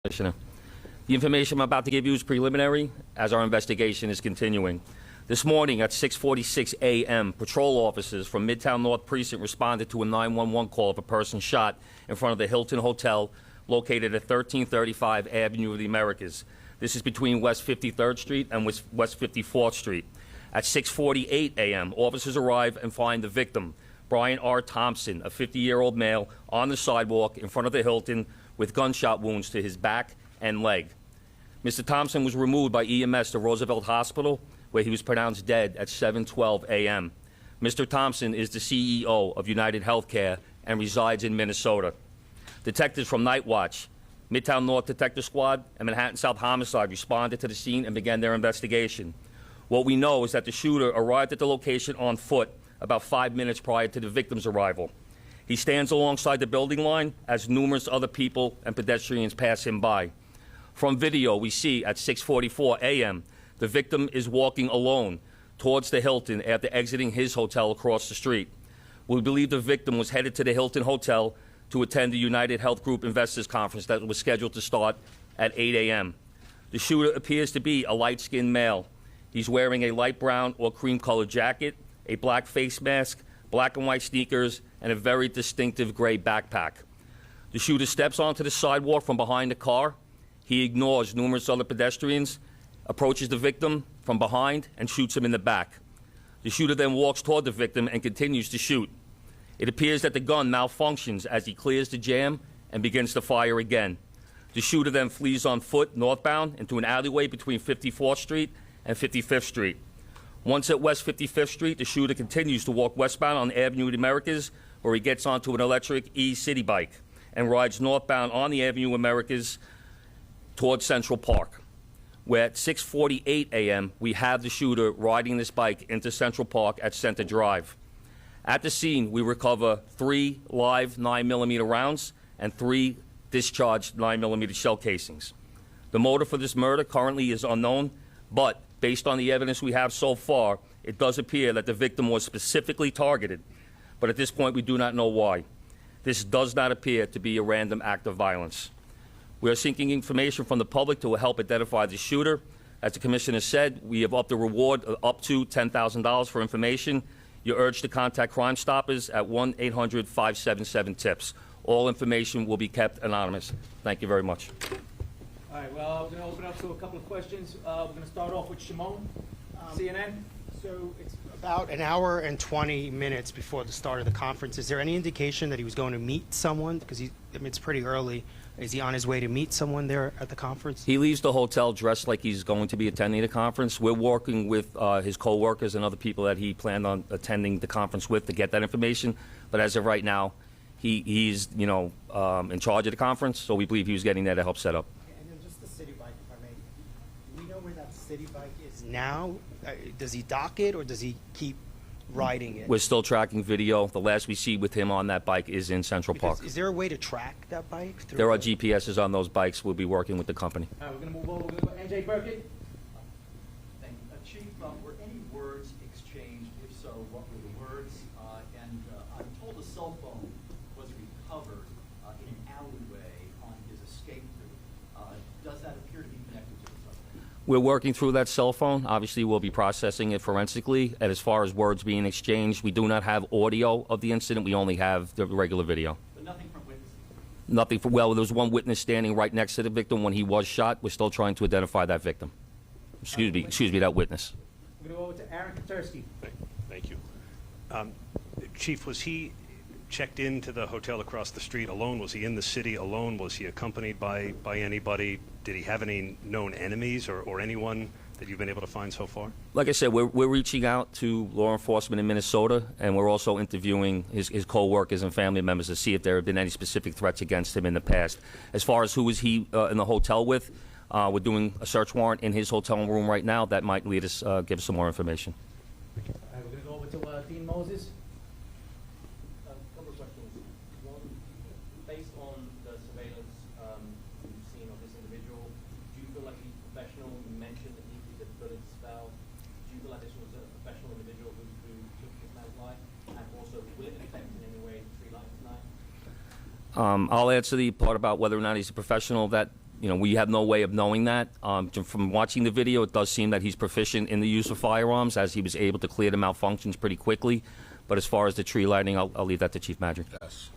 Commissioner. The information I'm about to give you is preliminary as our investigation is continuing. This morning at 6:46 a.m., patrol officers from Midtown North Precinct responded to a 911 call of a person shot in front of the Hilton Hotel located at 1335 Avenue of the Americas. This is between West 53rd Street and West 54th Street. At 6:48 a.m., officers arrive and find the victim, Brian R. Thompson, a 50-year-old male, on the sidewalk in front of the Hilton with gunshot wounds to his back and leg. Mr. Thompson was removed by EMS to Roosevelt Hospital, where he was pronounced dead at 7:12 a.m. Mr. Thompson is the CEO of UnitedHealthcare and resides in Minnesota. Detectives from Night Watch, Midtown North Detective Squad, and Manhattan South Homicide responded to the scene and began their investigation. What we know is that the shooter arrived at the location on foot about 5 minutes prior to the victim's arrival. He stands alongside the building line as numerous other people and pedestrians pass him by. From video, we see at 6:44 a.m., the victim is walking alone towards the Hilton after exiting his hotel across the street. We believe the victim was headed to the Hilton Hotel to attend the United Health Group Investors Conference that was scheduled to start at 8 a.m. The shooter appears to be a light-skinned male. He's wearing a light brown or cream-colored jacket, a black face mask, black and white sneakers, and a very distinctive gray backpack. The shooter steps onto the sidewalk from behind the car. He ignores numerous other pedestrians, approaches the victim from behind, and shoots him in the back. The shooter then walks toward the victim and continues to shoot. It appears that the gun malfunctions as he clears the jam and begins to fire again. The shooter then flees on foot northbound into an alleyway between 54th Street and 55th Street. Once at West 55th Street, the shooter continues to walk westbound on Avenue of the Americas, where he gets onto an electric e-city bike and rides northbound on the Avenue of Americas towards Central Park, where at 6:48 a.m. we have the shooter riding this bike into Central Park at Center Drive. At the scene, we recover 3 live 9mm rounds and 3 discharged 9mm shell casings. The motive for this murder currently is unknown, but based on the evidence we have so far, it does appear that the victim was specifically targeted, but at this point we do not know why. This does not appear to be a random act of violence. We are seeking information from the public to help identify the shooter. As the Commissioner said, we have upped the reward up to $10,000 for information. You're urged to contact Crime Stoppers at 1-800-577-TIPS. All information will be kept anonymous. Thank you very much. All right, well, we're going to open up to a couple of questions. We're going to start off with Shimon, CNN. So it's about an hour and 20 minutes before the start of the conference. Is there any indication that he was going to meet someone? Because it's pretty early. Is he on his way to meet someone there at the conference? He leaves the hotel dressed like he's going to be attending the conference. We're working with his co-workers and other people that he planned on attending the conference with to get that information. But as of right now, he's in charge of the conference, so we believe he was getting there to help set up. The city bike, if I may. Do we know where that city bike is now? Does he dock it or does he keep riding it? We're still tracking video. The last we see with him on that bike is in Central Park. Is there a way to track that bike? There are GPSs on those bikes. We'll be working with the company. All right, we're going to move over. We're going to go NJ Burkett. Thank you. Chief, were any words exchanged? If so, what were the words? And I'm told a cell phone was recovered in an alleyway on his escape route. Does that appear to be connected to the suspect? We're working through that cell phone. Obviously, we'll be processing it forensically. And as far as words being exchanged, we do not have audio of the incident. We only have the regular video. But nothing from witnesses? Nothing from, well, there was one witness standing right next to the victim when he was shot. We're still trying to identify that victim. Excuse me, that witness. We're going to go over to Aaron Katursky. Thank you. Chief, was he checked into the hotel across the street alone? Was he in the city alone? Was he accompanied by anybody? Did he have any known enemies or anyone that you've been able to find so far? Like I said, we're reaching out to law enforcement in Minnesota, and we're also interviewing his co-workers and family members to see if there have been any specific threats against him in the past. As far as who was he in the hotel with, we're doing a search warrant in his hotel room right now. That might lead us, give us some more information. All right, we're going to go over to Dean Moses. A couple of questions. One, based on the surveillance you've seen of this individual, do you feel like he's professional? You mentioned that the bullets fell. Do you feel like this was a professional individual who took this man's life? And also, will it affect in any way the tree life tonight? I'll answer the part about whether or not he's a professional. That we have no way of knowing that. From watching the video, it does seem that he's proficient in the use of firearms, as he was able to clear the malfunctions pretty quickly. But as far as the tree lighting, I'll leave that to Chief Madry. Yes.